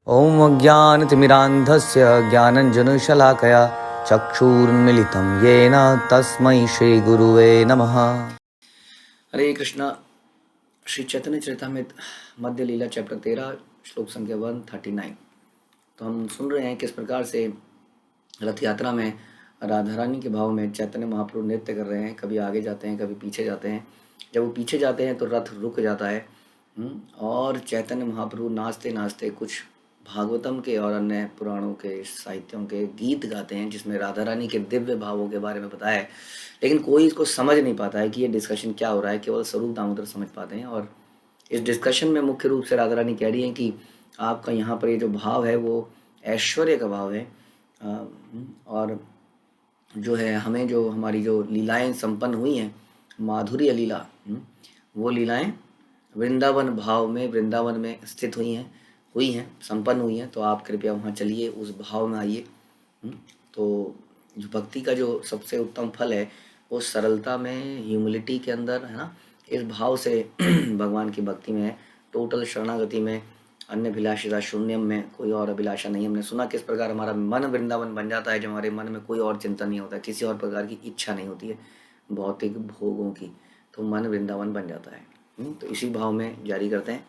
ॐ अज्ञानतिमिरान्धस्य ज्ञानञ्जनशलाकया चक्षुरुन्मिलितं येन तस्मै श्रीगुरुवे नमः। हरे कृष्णा। श्री चैतन्य चरितामृत मध्य लीला चैप्टर 13 श्लोक संख्या 139। तो हम सुन रहे हैं किस प्रकार से रथ यात्रा में राधा रानी के भाव में चैतन्य महाप्रभु नृत्य कर रहे हैं। कभी आगे जाते हैं, कभी पीछे जाते हैं। जब वो पीछे जाते हैं तो रथ रुक जाता है और चैतन्य महाप्रभु नाचते नाचते कुछ भागवतम के और अन्य पुराणों के साहित्यों के गीत गाते हैं जिसमें राधा रानी के दिव्य भावों के बारे में बताया है। लेकिन कोई इसको समझ नहीं पाता है कि ये डिस्कशन क्या हो रहा है। केवल स्वरूप दामोदर समझ पाते हैं। और इस डिस्कशन में मुख्य रूप से राधा रानी कह रही है कि आपका यहाँ पर ये जो भाव है वो ऐश्वर्य का भाव है। और जो है हमें जो हमारी जो लीलाएं संपन्न हुई हैं, माधुर्य लीला, वो लीलाएं वृंदावन भाव में, वृंदावन में स्थित हुई हैं, संपन्न हुई हैं। तो आप कृपया वहाँ चलिए, उस भाव में आइए। तो जो भक्ति का जो सबसे उत्तम फल है वो सरलता में, ह्यूमिलिटी के अंदर है ना। इस भाव से भगवान की भक्ति में है, टोटल शरणागति में, अन्य अभिलाषिता शून्यम में, कोई और अभिलाषा नहीं। हमने सुना किस प्रकार हमारा मन वृंदावन बन जाता है जब हमारे मन में कोई और चिंतन नहीं होता, किसी और प्रकार की इच्छा नहीं होती है भौतिक भोगों की, तो मन वृंदावन बन जाता है। तो इसी भाव में जारी करते हैं।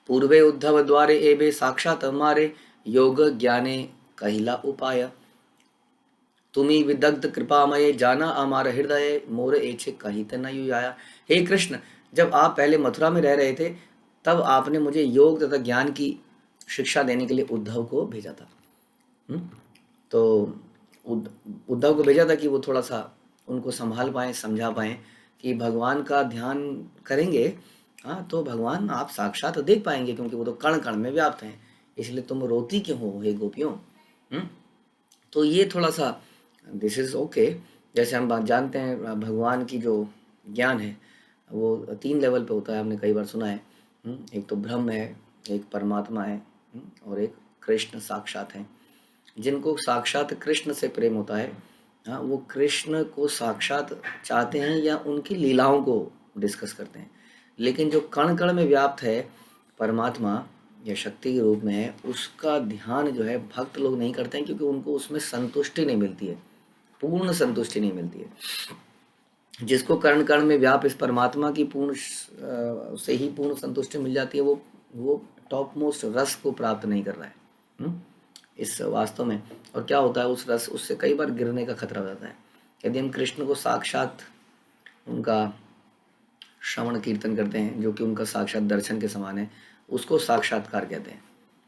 पूर्वे उद्धव द्वारे एबे साक्षात हमारे योग ज्ञाने कहिला उपाय, तुम्ही विदग्ध कृपामय जाना अमार हृदय मोर एछे कहित न आया। हे कृष्ण, जब आप पहले मथुरा में रह रहे थे तब आपने मुझे योग तथा ज्ञान की शिक्षा देने के लिए उद्धव को भेजा था। तो उद्धव को भेजा था कि वो थोड़ा सा उनको संभाल पाएं, समझा पाएं कि भगवान का ध्यान करेंगे तो भगवान आप साक्षात देख पाएंगे, क्योंकि वो तो कण कण में व्याप्त हैं। इसलिए तुम रोती क्यों हो हे गोपियों। तो ये थोड़ा सा दिस इज ओके। जैसे हम बात जानते हैं भगवान की जो ज्ञान है वो 3 लेवल पे होता है, हमने कई बार सुना है। एक तो ब्रह्म है, एक परमात्मा है, और एक कृष्ण साक्षात है। जिनको साक्षात कृष्ण से प्रेम होता है वो कृष्ण को साक्षात चाहते हैं या उनकी लीलाओं को डिस्कस करते हैं। लेकिन जो कण कण में व्याप्त है परमात्मा या शक्ति के रूप में है, उसका ध्यान जो है भक्त लोग नहीं करते हैं, क्योंकि उनको उसमें संतुष्टि नहीं मिलती है, पूर्ण संतुष्टि नहीं मिलती है। जिसको कर्ण कर्ण में व्याप इस परमात्मा की पूर्ण से ही पूर्ण संतुष्टि मिल जाती है, वो टॉप मोस्ट रस को प्राप्त नहीं कर रहा है इस वास्तव में। और क्या होता है, उस रस उससे कई बार गिरने का खतरा हो जाता है। यदि हम कृष्ण को साक्षात उनका श्रवण कीर्तन करते हैं, जो कि उनका साक्षात दर्शन के समान है, उसको साक्षात्कार कहते हैं।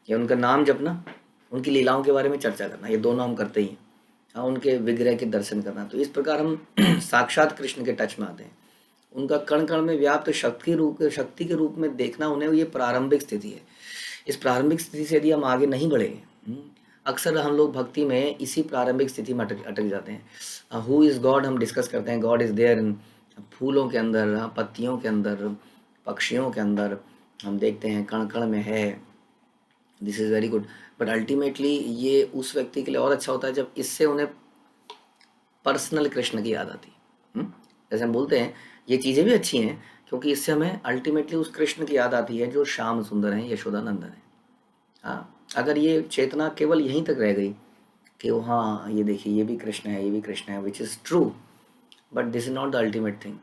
या उनका नाम जपना, उनकी लीलाओं के बारे में चर्चा करना, ये दोनों हम करते ही हैं। उनके विग्रह के दर्शन करना। तो इस प्रकार हम साक्षात कृष्ण के टच में आते हैं। उनका कण कण में व्याप्त शक्ति के रूप में देखना उन्हें ये प्रारंभिक स्थिति है। इस प्रारंभिक स्थिति से यदि हम आगे नहीं बढ़े, अक्सर हम लोग भक्ति में इसी प्रारंभिक स्थिति में अटक जाते हैं। हु इज़ गॉड हम डिस्कस करते हैं। गॉड इज़ देयर इन फूलों के अंदर, पत्तियों के अंदर, पक्षियों के अंदर हम देखते हैं, कण कण में है। This is very good. But ultimately ये उस व्यक्ति के लिए और अच्छा होता है जब इससे उन्हें पर्सनल कृष्ण की याद आती है। जैसे हम बोलते हैं ये चीज़ें भी अच्छी हैं, क्योंकि इससे हमें अल्टीमेटली उस कृष्ण की याद आती है जो श्याम सुंदर हैं, यशोदानंदन है। अगर ये चेतना केवल यहीं तक रह गई कि वो हाँ ये देखिए ये भी कृष्ण है, ये भी कृष्ण है, which is true, but this is not the ultimate thing.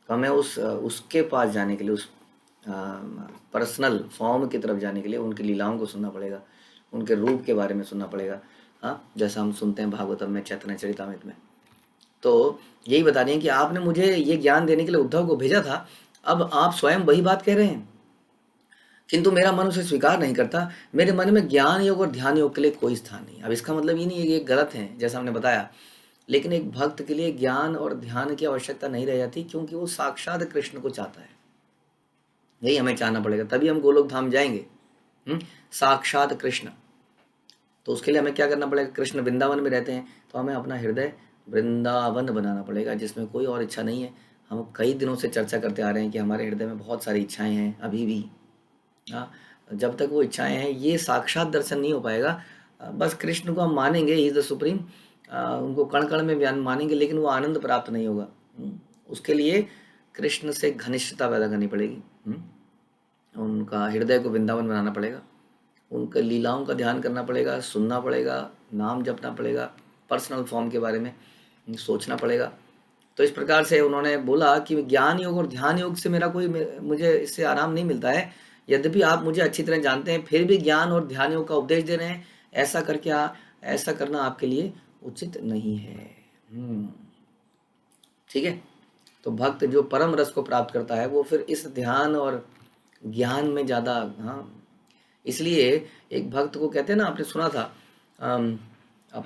तो हमें उसके पास जाने के लिए, उस पर्सनल फॉर्म की तरफ जाने के लिए उनकी लीलाओं को सुनना पड़ेगा, उनके रूप के बारे में सुनना पड़ेगा। जैसा हम सुनते हैं भागवतम में, चैतन्य चरितामृत में। तो यही बता रहे हैं कि आपने मुझे ये ज्ञान देने के लिए उद्धव को भेजा था, अब आप स्वयं वही बात कह रहे हैं, किंतु मेरा मन उसे स्वीकार नहीं करता। मेरे मन में ज्ञान योग और ध्यान योग के लिए कोई स्थान नहीं। अब इसका मतलब ये नहीं है कि ये गलत है, जैसा हमने बताया, लेकिन एक भक्त के लिए ज्ञान और ध्यान की आवश्यकता नहीं रह जाती, क्योंकि वो साक्षात कृष्ण को चाहता है। यही हमें चाहना पड़ेगा, तभी हम गोलोक धाम जाएंगे। साक्षात कृष्ण। तो उसके लिए हमें क्या करना पड़ेगा, कृष्ण वृंदावन में रहते हैं तो हमें अपना हृदय वृंदावन बनाना पड़ेगा, जिसमें कोई और इच्छा नहीं है। हम कई दिनों से चर्चा करते आ रहे हैं कि हमारे हृदय में बहुत सारी इच्छाएं हैं अभी भी। जब तक वो इच्छाएं हैं ये साक्षात दर्शन नहीं हो पाएगा। बस कृष्ण को हम मानेंगे, ही इज द सुप्रीम, उनको कण कण में मानेंगे, लेकिन वो आनंद प्राप्त नहीं होगा। उसके लिए कृष्ण से घनिष्ठता पैदा करनी पड़ेगी, उनका हृदय को वृंदावन बनाना पड़ेगा। उनके लीलाओं का ध्यान करना पड़ेगा, सुनना पड़ेगा, नाम जपना पड़ेगा, पर्सनल फॉर्म के बारे में सोचना पड़ेगा। तो इस प्रकार से उन्होंने बोला कि ज्ञान योग और ध्यान योग से मेरा कोई मुझे इससे आराम नहीं मिलता है। यद्यपि आप मुझे अच्छी तरह जानते हैं, फिर भी ज्ञान और ध्यान योग का उपदेश दे रहे हैं। ऐसा करना आपके लिए उचित नहीं है। ठीक है। तो भक्त जो परम रस को प्राप्त करता है वो फिर इस ध्यान और ज्ञान में ज़्यादा, हाँ, इसलिए एक भक्त को कहते हैं ना, आपने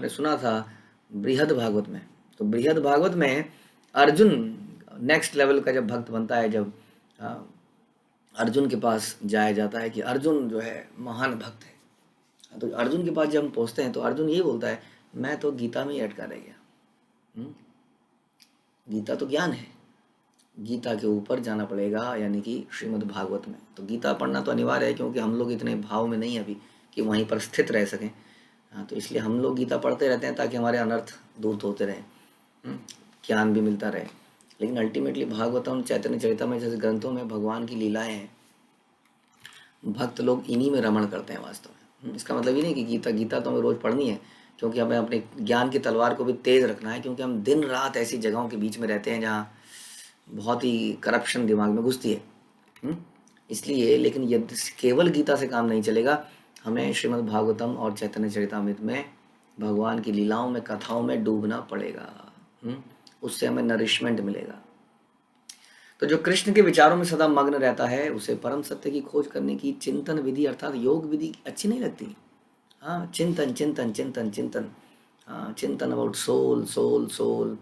सुना था बृहद भागवत में। तो बृहद भागवत में अर्जुन नेक्स्ट लेवल का जब भक्त बनता है, जब अर्जुन के पास जाया जाता है कि अर्जुन जो है महान भक्त है, तो अर्जुन के पास जब हम पहुँचते हैं तो अर्जुन यही बोलता है, मैं तो गीता में ही अटका रह गया। गीता तो ज्ञान है, गीता के ऊपर जाना पड़ेगा, यानी कि श्रीमद् भागवत में। तो गीता पढ़ना तो अनिवार्य है, क्योंकि हम लोग इतने भाव में नहीं अभी कि वहीं पर स्थित रह सकें। हाँ, तो इसलिए हम लोग गीता पढ़ते रहते हैं ताकि हमारे अनर्थ दूर होते रहें, ज्ञान भी मिलता रहे। लेकिन अल्टीमेटली भागवतम, चैतन्य चरितम जैसे ग्रंथों में भगवान की लीलाएं हैं, भक्त लोग इन्हीं में रमण करते हैं वास्तव में। इसका मतलब ये नहीं कि गीता तो हमें रोज़ पढ़नी है, क्योंकि हमें अपने ज्ञान की तलवार को भी तेज़ रखना है, क्योंकि हम दिन रात ऐसी जगहों के बीच में रहते हैं जहाँ बहुत ही करप्शन दिमाग में घुसती है। इसलिए लेकिन यदि केवल गीता से काम नहीं चलेगा, हमें श्रीमद् भागवतम और चैतन्य चरितामृत में भगवान की लीलाओं में, कथाओं में डूबना पड़ेगा। उससे हमें नरिशमेंट मिलेगा। तो जो कृष्ण के विचारों में सदा मग्न रहता है, उसे परम सत्य की खोज करने की चिंतन विधि अर्थात योग विधि अच्छी नहीं लगती। हाँ, चिंतन चिंतन चिंतन चिंतन, हाँ, चिंतन अबाउट सोल सोल सोल,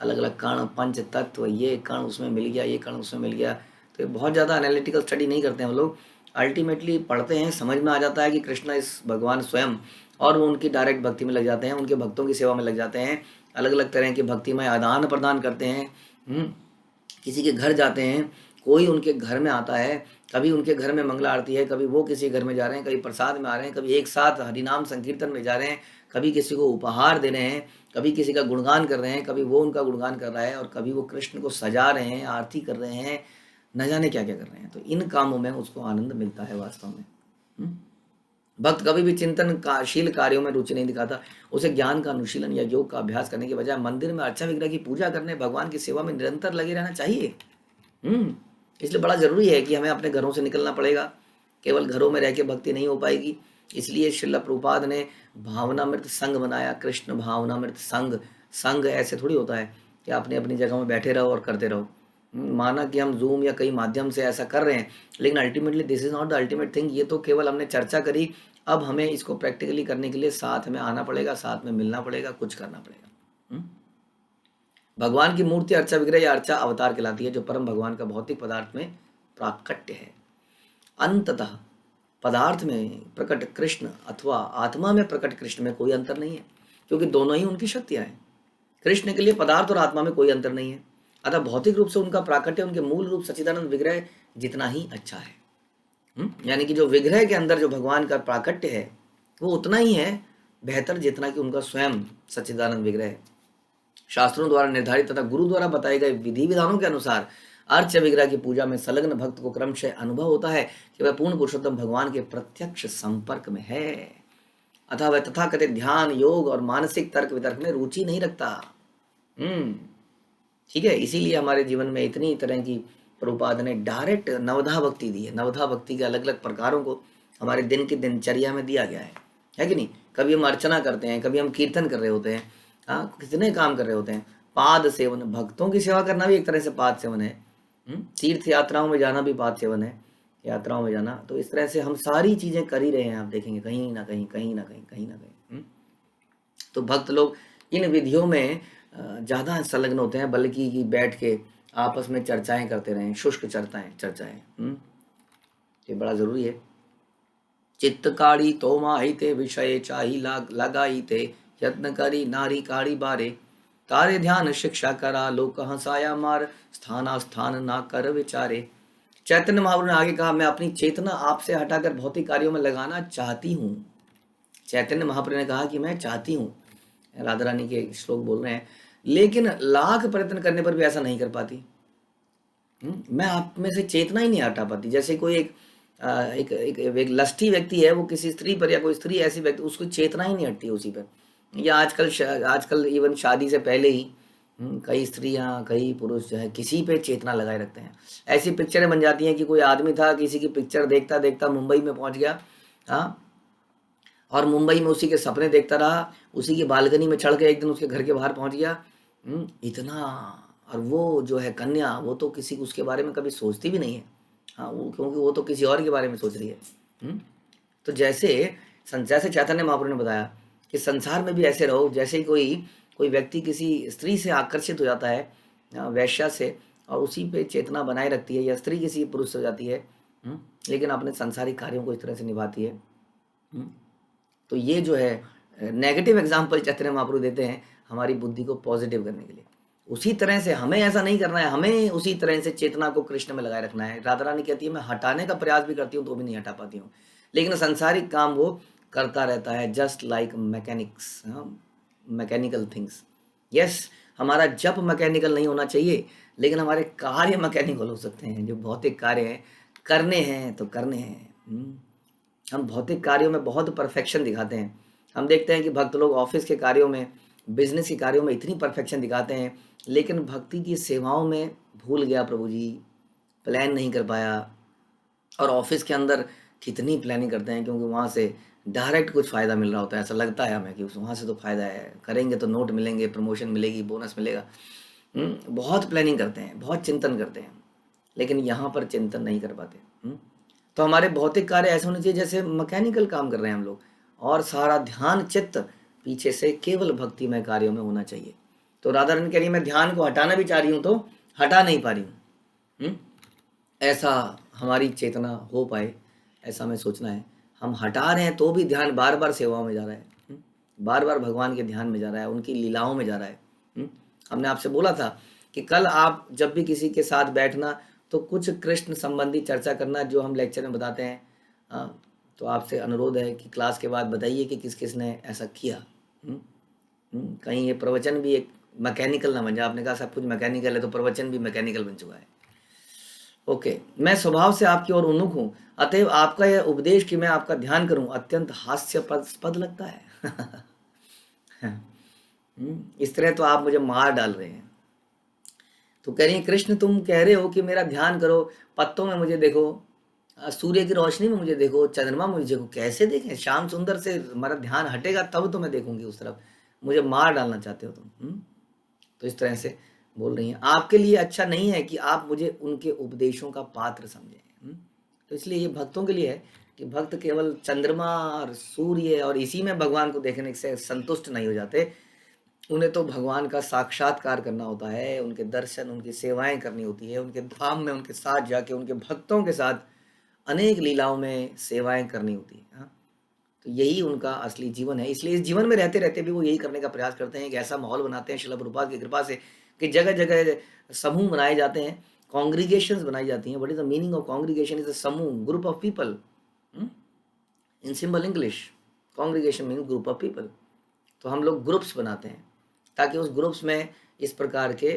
अलग अलग कण, पंच तत्व, ये कण उसमें मिल गया, ये कण उसमें मिल गया। तो बहुत ज़्यादा एनालिटिकल स्टडी नहीं करते हैं हम लोग। अल्टीमेटली पढ़ते हैं, समझ में आ जाता है कि कृष्ण इस भगवान स्वयं, और वो उनकी डायरेक्ट भक्ति में लग जाते हैं, उनके भक्तों की सेवा में लग जाते हैं, अलग अलग तरह के भक्तिमय आदान प्रदान करते हैं। किसी के घर जाते हैं, कोई उनके घर में आता है, कभी उनके घर में मंगला आरती है, कभी वो किसी घर में जा रहे हैं, कभी प्रसाद में आ रहे हैं, कभी एक साथ हरिनाम संकीर्तन में जा रहे हैं, कभी किसी को उपहार दे रहे हैं, कभी किसी का गुणगान कर रहे हैं, कभी वो उनका गुणगान कर रहा है, और कभी वो कृष्ण को सजा रहे हैं, आरती कर रहे हैं, न जाने क्या क्या कर रहे हैं। तो इन कामों में उसको आनंद मिलता है वास्तव में। भक्त कभी भी चिंतनशील कार्यों में रुचि नहीं दिखाता। उसे ज्ञान का अनुशीलन या योग का अभ्यास करने के बजाय मंदिर में अर्चा विग्रह की पूजा करने, भगवान की सेवा में निरंतर लगे रहना चाहिए। इसलिए बड़ा जरूरी है कि हमें अपने घरों से निकलना पड़ेगा। केवल घरों में रह के भक्ति नहीं हो पाएगी। इसलिए श्रील प्रभुपाद ने भावनामृत संघ बनाया, कृष्ण भावनामृत संघ। संघ ऐसे थोड़ी होता है कि आपने अपनी जगह में बैठे रहो और करते रहो। माना कि हम जूम या कई माध्यम से ऐसा कर रहे हैं, लेकिन ultimately this is not the ultimate thing. ये तो केवल हमने चर्चा करी, अब हमें इसको प्रैक्टिकली करने के लिए साथ में आना पड़ेगा, साथ में मिलना पड़ेगा, कुछ करना पड़ेगा। भगवान की मूर्ति अर्चा विग्रह या अर्चा अवतार कहलाती है, जो परम भगवान का भौतिक पदार्थ में प्राकट्य है। अंततः पदार्थ में प्रकट कृष्ण अथवा आत्मा में प्रकट कृष्ण में कोई अंतर नहीं है, क्योंकि दोनों ही उनकी शक्तियां हैं। कृष्ण के लिए पदार्थ और आत्मा में कोई अंतर नहीं है। अतः भौतिक रूप से उनका प्राकट्य उनके मूल रूप सच्चिदानंद विग्रह जितना ही अच्छा है। यानी कि जो विग्रह के अंदर जो भगवान का प्राकट्य है वो उतना ही है बेहतर जितना कि उनका स्वयं सच्चिदानंद विग्रह है। शास्त्रों द्वारा निर्धारित तथा गुरु द्वारा बताए गए विधि विधानों के अनुसार अर्च विग्रह की पूजा में संलग्न भक्त को क्रमशः अनुभव होता है कि वह पूर्ण पुरुषोत्तम भगवान के प्रत्यक्ष संपर्क में है। अतः वह तथाकथित ध्यान, योग और मानसिक तर्क वितर्क में रुचि नहीं रखता। ठीक है। इसीलिए हमारे जीवन में इतनी तरह की प्रभुपाद ने डायरेक्ट नवधा भक्ति दी है। नवधा भक्ति के अलग अलग प्रकारों को हमारे दिन की दिनचर्या में दिया गया है कि नहीं। कभी हम अर्चना करते हैं, कभी हम कीर्तन कर रहे होते हैं, हाँ, कितने काम कर रहे होते हैं। पाद सेवन, भक्तों की सेवा करना भी एक तरह से पाद सेवन है। तीर्थ यात्राओं में जाना भी पाद सेवन है, यात्राओं में जाना। तो इस तरह से हम सारी चीजें कर ही रहे हैं। आप देखेंगे कहीं ना कहीं, कहीं ना कहीं, कहीं ना कहीं। तो भक्त लोग इन विधियों में ज़्यादा संलग्न होते हैं, बल्कि कि बैठ के आपस में चर्चाएं करते रहें, शुष्क चर्चाएं। ये बड़ा जरूरी है। चित्तकारी तो माहिते विषय चाही लगाई ते, यत्न करी नारी काड़ी बारे, तारे ध्यान शिक्षा करा लोक हंसाया मार, स्थाना स्थान ना कर विचारे। चैतन्य महाप्रभु ने आगे कहा, मैं अपनी चेतना आपसे हटाकर भौतिक कार्यों में लगाना चाहती हूँ। चैतन्य महाप्रभु ने कहा कि मैं चाहती हूँ, राधा रानी के श्लोक बोल रहे हैं, लेकिन लाख प्रयत्न करने पर भी ऐसा नहीं कर पाती। मैं आप में से चेतना ही नहीं हटा पाती। जैसे कोई एक एक लस्टी व्यक्ति है, वो किसी स्त्री पर या कोई स्त्री ऐसी व्यक्ति, उसको चेतना ही नहीं हटती है उसी पर। या आजकल इवन शादी से पहले ही कई स्त्रियां कई पुरुष जो है किसी पे चेतना लगाए रखते हैं। ऐसी पिक्चरें बन जाती हैं कि कोई आदमी था, किसी की पिक्चर देखता देखता मुंबई में पहुंच गया, हाँ, और मुंबई में उसी के सपने देखता रहा, उसी की बालकनी में चढ़ के एक दिन उसके घर के बाहर पहुंच गया। इतना, और वो जो है कन्या, वो तो किसी उसके बारे में कभी सोचती भी नहीं है, हाँ, वो क्योंकि वो तो किसी और के बारे में सोच रही है। तो जैसे चैतन्य महाप्रभु ने बताया कि संसार में भी ऐसे रहो जैसे ही कोई कोई व्यक्ति किसी स्त्री से आकर्षित हो जाता है, वैश्या से, और उसी पे चेतना बनाए रखती है, या स्त्री किसी पुरुष से हो जाती है, लेकिन अपने सांसारिक कार्यों को इस तरह से निभाती है। तो ये जो है नेगेटिव एग्जाम्पल चैतन्य महाप्रभु देते हैं हमारी बुद्धि को पॉजिटिव करने के लिए। उसी तरह से हमें ऐसा नहीं करना है, हमें उसी तरह से चेतना को कृष्ण में लगाए रखना है। राधा रानी कहती है मैं हटाने का प्रयास भी करती हूँ तो भी नहीं हटा पाती हूँ, लेकिन सांसारिक काम वो करता रहता है, just like mechanics, mechanical things. Yes, हमारा जप मैकेनिकल नहीं होना चाहिए, लेकिन हमारे कार्य मैकेनिकल हो सकते हैं। जो भौतिक कार्य हैं करने हैं तो करने हैं। हम भौतिक कार्यों में बहुत परफेक्शन दिखाते हैं। हम देखते हैं कि भक्त लोग ऑफिस के कार्यों में, बिजनेस के कार्यों में इतनी परफेक्शन दिखाते हैं, लेकिन भक्ति की सेवाओं में भूल गया प्रभु जी, प्लान नहीं कर पाया। और ऑफिस के अंदर कितनी प्लानिंग करते हैं, क्योंकि वहाँ से डायरेक्ट कुछ फ़ायदा मिल रहा होता है, ऐसा लगता है हमें कि वहाँ से तो फ़ायदा है, करेंगे तो नोट मिलेंगे, प्रमोशन मिलेगी, बोनस मिलेगा। बहुत प्लानिंग करते हैं, बहुत चिंतन करते हैं, लेकिन यहाँ पर चिंतन नहीं कर पाते। तो हमारे भौतिक कार्य ऐसे होने चाहिए जैसे मैकेनिकल काम कर रहे हैं हम लोग, और सारा ध्यान चित्त पीछे से केवल भक्तिमय कार्यों में होना चाहिए। तो राधा रानी कह रही है मैं ध्यान को हटाना भी चाह रही हूँ तो हटा नहीं पा रही हूँ। ऐसा हमारी चेतना हो पाए, ऐसा हमें सोचना है। हम हटा रहे हैं तो भी ध्यान बार बार सेवाओं में जा रहा है, बार बार भगवान के ध्यान में जा रहा है, उनकी लीलाओं में जा रहा है। हमने आपसे बोला था कि कल आप जब भी किसी के साथ बैठना तो कुछ कृष्ण संबंधी चर्चा करना, जो हम लेक्चर में बताते हैं। तो आपसे अनुरोध है कि क्लास के बाद बताइए कि किस किस ने ऐसा किया। कहीं ये प्रवचन भी एक मैकेनिकल ना बन जाए। आपने कहा सब कुछ मैकेनिकल है, तो प्रवचन भी मैकेनिकल बन चुका है। ओके, मैं स्वभाव से आपकी ओर उन्मुख हूँ, अतएव आपका यह उपदेश कि मैं आपका ध्यान करूं अत्यंत हास्यास्पद लगता है। इस तरह तो आप मुझे मार डाल रहे हैं। तो कह रही है कृष्ण तुम कह रहे हो कि मेरा ध्यान करो, पत्तों में मुझे देखो, सूर्य की रोशनी में मुझे देखो, चंद्रमा मुझे देखो। कैसे देखें? श्याम सुंदर से हमारा ध्यान हटेगा तब तो मैं देखूंगी उस तरफ। मुझे मार डालना चाहते हो तुम। तो इस तरह से बोल रही हैं। आपके लिए अच्छा नहीं है कि आप मुझे उनके उपदेशों का पात्र समझें। तो इसलिए ये भक्तों के लिए है कि भक्त केवल चंद्रमा और सूर्य और इसी में भगवान को देखने से संतुष्ट नहीं हो जाते। उन्हें तो भगवान का साक्षात्कार करना होता है, उनके दर्शन, उनकी सेवाएं करनी होती है, उनके धाम में उनके साथ जाके उनके भक्तों के साथ अनेक लीलाओं में सेवाएं करनी होती है। तो यही उनका असली जीवन है। इसलिए इस जीवन में रहते रहते भी वो यही करने का प्रयास करते हैं। एक ऐसा माहौल बनाते हैं शिला प्रभुपाद की कृपा से कि जगह जगह समूह बनाए जाते हैं, कॉन्ग्रीगेशंस बनाई जाती हैं। What is the meaning of congregation? Is a समूह, group of people. In simple English, congregation mean group of people. तो हम लोग ग्रुप्स बनाते हैं ताकि उस ग्रुप्स में इस प्रकार के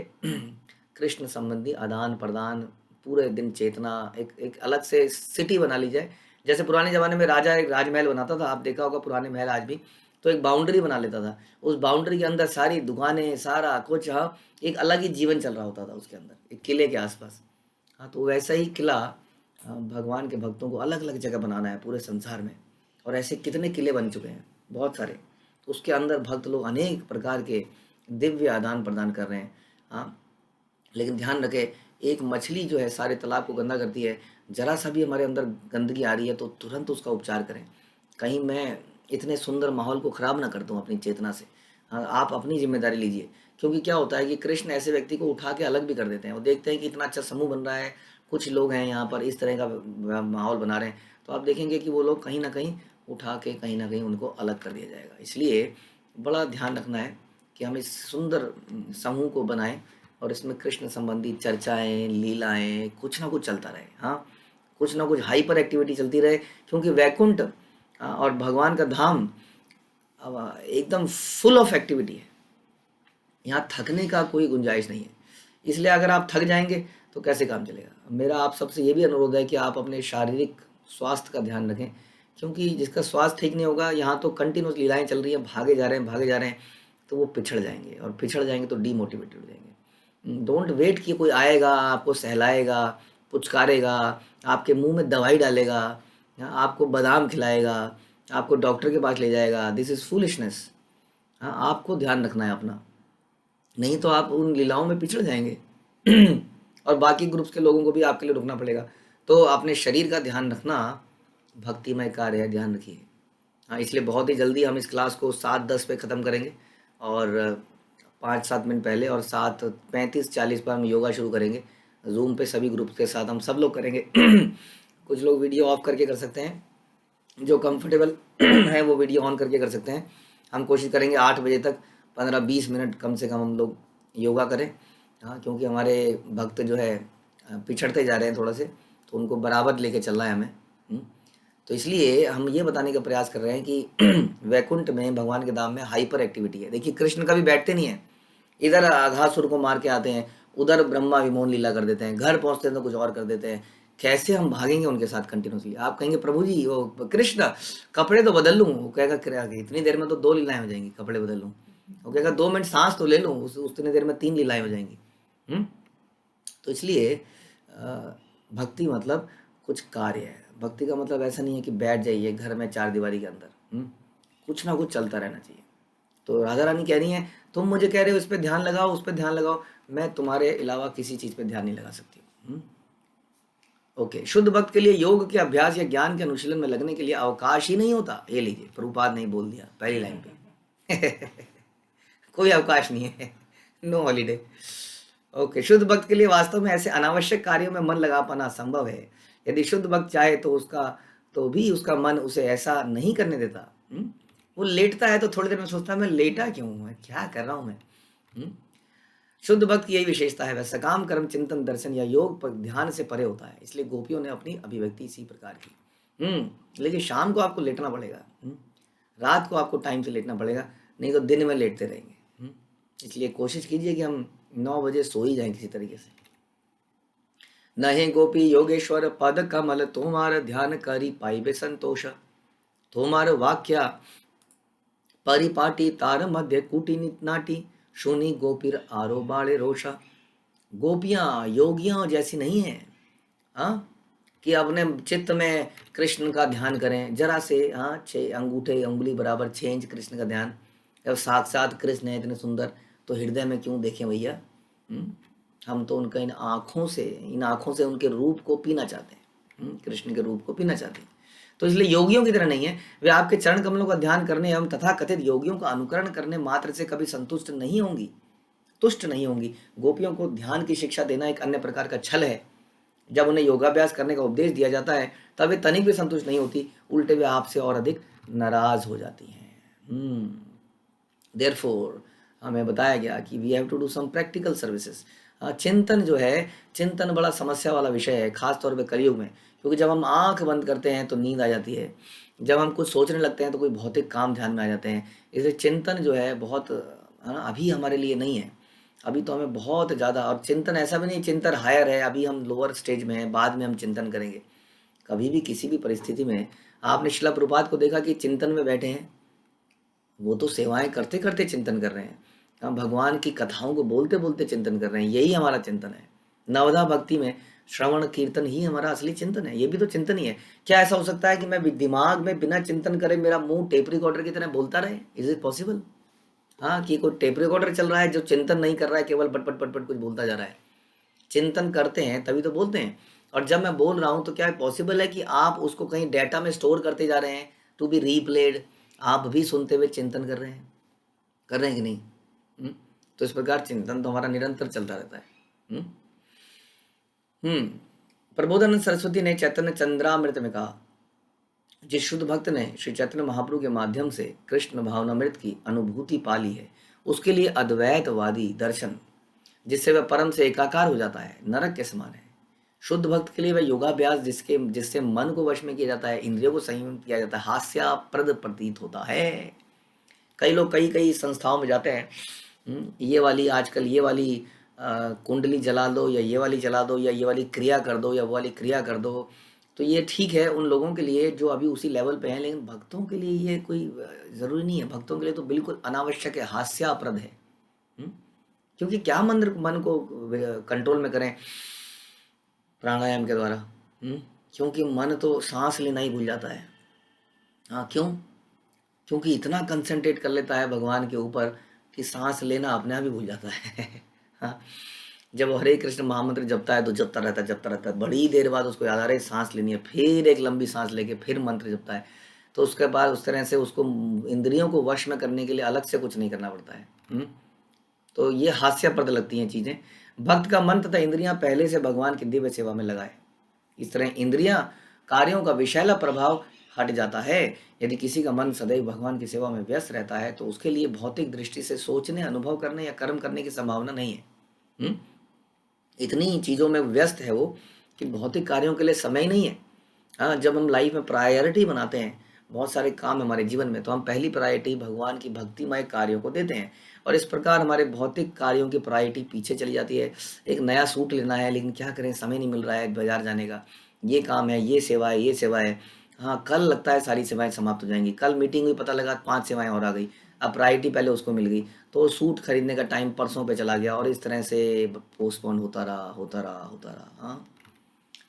कृष्ण संबंधी आदान प्रदान, पूरे दिन चेतना, एक अलग से सिटी बना ली जाए। जैसे पुराने ज़माने में राजा एक राजमहल बनाता था, आप देखा होगा पुराने महल आज भी, तो एक बाउंड्री बना लेता था। उस बाउंड्री के अंदर सारी दुकानें, सारा कुछ, हाँ, एक अलग ही जीवन चल रहा होता था उसके अंदर, एक किले के आसपास। हाँ, तो वैसा ही किला भगवान के भक्तों को अलग अलग जगह बनाना है पूरे संसार में। और ऐसे कितने किले बन चुके हैं, बहुत सारे। तो उसके अंदर भक्त लोग अनेक प्रकार के दिव्य आदान प्रदान कर रहे हैं। हाँ, लेकिन ध्यान रखें, एक मछली जो है सारे तालाब को गंदा करती है। जरा सा भी हमारे अंदर गंदगी आ रही है तो तुरंत उसका उपचार करें। कहीं मैं इतने सुंदर माहौल को खराब ना कर दूं अपनी चेतना से। हाँ, आप अपनी जिम्मेदारी लीजिए। क्योंकि क्या होता है कि कृष्ण ऐसे व्यक्ति को उठा के अलग भी कर देते हैं। वो देखते हैं कि इतना अच्छा समूह बन रहा है, कुछ लोग हैं यहाँ पर इस तरह का माहौल बना रहे हैं, तो आप देखेंगे कि वो लोग कहीं ना कहीं उठा के कहीं ना कहीं उनको अलग कर दिया जाएगा। इसलिए बड़ा ध्यान रखना है कि हम इस सुंदर समूह को बनाएं और इसमें कृष्ण संबंधी चर्चाएं, लीलाएं, कुछ ना कुछ चलता रहे। हाँ, कुछ ना कुछ हाइपर एक्टिविटी चलती रहे, क्योंकि वैकुंठ और भगवान का धाम एकदम फुल ऑफ एक्टिविटी है। यहाँ थकने का कोई गुंजाइश नहीं है। इसलिए अगर आप थक जाएंगे तो कैसे काम चलेगा। मेरा आप सबसे ये भी अनुरोध है कि आप अपने शारीरिक स्वास्थ्य का ध्यान रखें, क्योंकि जिसका स्वास्थ्य ठीक नहीं होगा, यहाँ तो कंटिन्यूस लीलाएं चल रही हैं, भागे जा रहे हैं भागे जा रहे हैं, तो वो पिछड़ जाएंगे, और पिछड़ जाएंगे तो डीमोटिवेटेड हो जाएंगे। डोंट वेट कि कोई आएगा आपको सहलाएगा, पुचकारेगा, आपके मुंह में दवाई डालेगा, आपको बादाम खिलाएगा, आपको डॉक्टर के पास ले जाएगा। This is foolishness. हाँ, आपको ध्यान रखना है अपना, नहीं तो आप उन लीलाओं में पिछड़ जाएंगे और बाकी ग्रुप्स के लोगों को भी आपके लिए रुकना पड़ेगा। तो अपने शरीर का ध्यान रखना भक्तिमय कार्य है, ध्यान रखिए। हाँ, इसलिए बहुत ही जल्दी हम इस क्लास को 7:10 पे ख़त्म करेंगे, और 5-7 मिनट पहले, और 7:35-40 पर हम योगा शुरू करेंगे। जूम पे सभी ग्रुप्स के साथ हम सब लोग करेंगे कुछ लोग वीडियो ऑफ करके कर सकते हैं, जो कंफर्टेबल है वो वीडियो ऑन करके कर सकते हैं। हम कोशिश करेंगे 8 बजे तक 15-20 मिनट कम से कम हम लोग योगा करें। हाँ, क्योंकि हमारे भक्त जो है पिछड़ते जा रहे हैं थोड़ा से, तो उनको बराबर लेके चलना है हमें। तो इसलिए हम ये बताने का प्रयास कर रहे हैं कि वैकुंठ में, भगवान के धाम में हाइपर एक्टिविटी है। देखिए, कृष्ण कभी बैठते नहीं है, इधर अघासुर को मार के आते हैं, उधर ब्रह्मा विमोन लीला कर देते हैं, घर पहुंचते हैं तो कुछ और कर देते हैं। कैसे हम भागेंगे उनके साथ कंटिन्यूसली? आप कहेंगे प्रभु जी वो कृष्ण कपड़े तो बदल लूँ, वो कहेगा इतनी देर में तो 2 लीलाएं हो जाएंगी, कपड़े बदल लूँ। वो कहेगा 2 मिनट सांस तो ले लूँ, उतनी देर में 3 लीलाएं हो जाएंगी। तो इसलिए भक्ति मतलब कुछ कार्य है। भक्ति का मतलब ऐसा नहीं है कि बैठ जाइए घर में 4 दीवारी के अंदर। कुछ ना कुछ चलता रहना चाहिए। तो राधा रानी कह रही हैं, तुम मुझे कह रहे हो इस पर ध्यान लगाओ, उस पर ध्यान लगाओ, मैं तुम्हारे अलावा किसी चीज़ पे ध्यान नहीं लगा सकती हूँ। ओके, शुद्ध भक्त के लिए योग के अभ्यास या ज्ञान के अनुशीलन में लगने के लिए अवकाश ही नहीं होता। ये लीजिए, प्रभुपाद ने बोल दिया पहली लाइन पे कोई अवकाश नहीं है, नो हॉलीडे। ओके, शुद्ध भक्त के लिए वास्तव में ऐसे अनावश्यक कार्यों में मन लगा पाना असंभव है। यदि शुद्ध भक्त चाहे तो भी उसका मन उसे ऐसा नहीं करने देता। वो लेटता है तो थोड़ी देर में सोचता है मैं लेटा क्यों हूँ, मैं क्या कर रहा हूँ मैं। शुद्ध भक्त की यही विशेषता है, वह सकाम कर्म चिंतन दर्शन या योग पर ध्यान से परे होता है। इसलिए गोपियों ने अपनी अभिव्यक्ति इसी प्रकार की। लेकिन शाम को आपको लेटना पड़ेगा, रात को आपको टाइम से लेटना पड़ेगा, नहीं तो दिन में लेटते रहेंगे। इसलिए कोशिश कीजिए कि हम 9 बजे सो ही जाएं किसी तरीके से। नहे गोपी योगेश्वर पद कमल तुम्हार ध्यान करी पाइबे संतोष। तुम्हार वाक्या परिपाटी तार मध्य कुटी नाटी सुनी गोपीर आरो बाले रोषा। गोपियाँ योगियाँ जैसी नहीं है, हाँ, कि अपने चित्त में कृष्ण का ध्यान करें जरा से। हाँ, 6 अंगूठे उंगली बराबर 6 इंच कृष्ण का ध्यान। जब साक्षात कृष्ण है इतने सुंदर, तो हृदय में क्यों देखें भैया? हम तो उनका इन आँखों से उनके रूप को पीना चाहते हैं, कृष्ण के रूप को पीना चाहते हैं। तो इसलिए योगियों की तरह नहीं है, वे आपके चरण कमलों का ध्यान करने एवं तथा कथित योगियों का अनुकरण करने मात्र से कभी संतुष्ट नहीं होंगी, तुष्ट नहीं होंगी। गोपियों को ध्यान की शिक्षा देना एक अन्य प्रकार का छल है। जब उन्हें योगाभ्यास करने का उपदेश दिया जाता है तब वे तनिक भी संतुष्ट नहीं होती, उल्टे वे आपसे और अधिक नाराज हो जाती हैं। देयरफॉर हमें बताया गया कि we have to do some practical services. चिंतन जो है, चिंतन बड़ा समस्या वाला विषय है, खास तौर पे कलयुग में, क्योंकि जब हम आंख बंद करते हैं तो नींद आ जाती है, जब हम कुछ सोचने लगते हैं तो कोई भौतिक काम ध्यान में आ जाते हैं। इसलिए चिंतन जो है बहुत अभी हमारे लिए नहीं है। अभी तो हमें बहुत ज़्यादा, और चिंतन ऐसा भी नहीं चिंतन हायर है, अभी हम लोअर स्टेज में हैं, बाद में हम चिंतन करेंगे। कभी भी किसी भी परिस्थिति में आपने शिला प्रभुपाद को देखा कि चिंतन में बैठे हैं? वो तो सेवाएं करते करते चिंतन कर रहे हैं, हम भगवान की कथाओं को बोलते बोलते चिंतन कर रहे हैं। यही हमारा चिंतन है। नवधा भक्ति में श्रवण कीर्तन ही हमारा असली चिंतन है। ये भी तो चिंतन ही है। क्या ऐसा हो सकता है कि मैं दिमाग में बिना चिंतन करे मेरा मुंह टेप रिकॉर्डर की तरह बोलता रहे? Is it possible? हाँ, कि कोई टेप रिकॉर्डर चल रहा है जो चिंतन नहीं कर रहा है, केवल पट पट पट पट कुछ बोलता जा रहा है। चिंतन करते हैं तभी तो बोलते हैं। और जब मैं बोल रहा हूँ तो क्या पॉसिबल है कि आप उसको कहीं डेटा में स्टोर करते जा रहे हैं टू बी रीप्लेड? आप भी सुनते हुए चिंतन कर रहे हैं कि नहीं? तो इस प्रकार चिंतन तो हमारा निरंतर चलता रहता है। प्रबोधानंद सरस्वती ने चैतन्य चंद्रामृत में कहा, जिस शुद्ध भक्त ने श्री चैतन्य महाप्रभु के माध्यम से कृष्ण भावनामृत की अनुभूति पा ली है, उसके लिए अद्वैतवादी दर्शन, जिससे वह परम से एकाकार हो जाता है, नरक के समान है। शुद्ध भक्त के लिए वह योगाभ्यास जिससे मन को वश में किया जाता है, इंद्रियों को संयम किया जाता है, हास्याप्रद प्रतीत होता है। कई लोग कई संस्थाओं में जाते हैं, ये वाली आजकल ये वाली कुंडली जला दो, या ये वाली जला दो, या ये वाली क्रिया कर दो, या वो वाली क्रिया कर दो, तो ये ठीक है उन लोगों के लिए जो अभी उसी लेवल पे हैं, लेकिन भक्तों के लिए ये कोई ज़रूरी नहीं है। भक्तों के लिए तो बिल्कुल अनावश्यक है, हास्यास्पद है। हुँ? क्योंकि क्या मन को कंट्रोल में करें प्राणायाम के द्वारा। क्योंकि मन तो सांस लेना ही भूल जाता है। हाँ, क्यों? क्योंकि इतना कंसंट्रेट कर लेता है भगवान के ऊपर कि सांस लेना अपने आप ही भूल जाता है। हाँ, जब हरे कृष्ण महामंत्र जपता है तो जपता रहता है, बड़ी देर बाद उसको याद आ रहा है सांस लेनी है, फिर एक लंबी सांस लेके फिर मंत्र जपता है। तो उसके बाद उस तरह से उसको इंद्रियों को वश में करने के लिए अलग से कुछ नहीं करना पड़ता है। तो ये हास्यास्पद लगती हैं चीज़ें। भक्त का मन तथा इंद्रियां पहले से भगवान की दिव्य सेवा में लगाए। इस तरह इंद्रियां कार्यों का विषैला प्रभाव हट जाता है। यदि किसी का मन सदैव भगवान की सेवा में व्यस्त रहता है तो उसके लिए भौतिक दृष्टि से सोचने, अनुभव करने या कर्म करने की संभावना नहीं है। इतनी चीज़ों में व्यस्त है वो कि भौतिक कार्यों के लिए समय ही नहीं है। हाँ, जब हम लाइफ में प्रायोरिटी बनाते हैं, बहुत सारे काम हमारे जीवन में, तो हम पहली प्रायोरिटी भगवान की भक्तिमय कार्यों को देते हैं और इस प्रकार हमारे भौतिक कार्यों की प्रायोरिटी पीछे चली जाती है। एक नया सूट लेना है, लेकिन क्या करें, समय नहीं मिल रहा है बाजार जाने का, ये काम है, ये सेवा है, ये सेवा है। हाँ, कल लगता है सारी सेवाएं समाप्त हो जाएंगी, कल मीटिंग हुई, पता लगा 5 सेवाएं और आ गई। अब प्रायोरिटी पहले उसको मिल गई, तो सूट खरीदने का टाइम परसों पे चला गया और इस तरह से पोस्टपोन होता रहा। हाँ,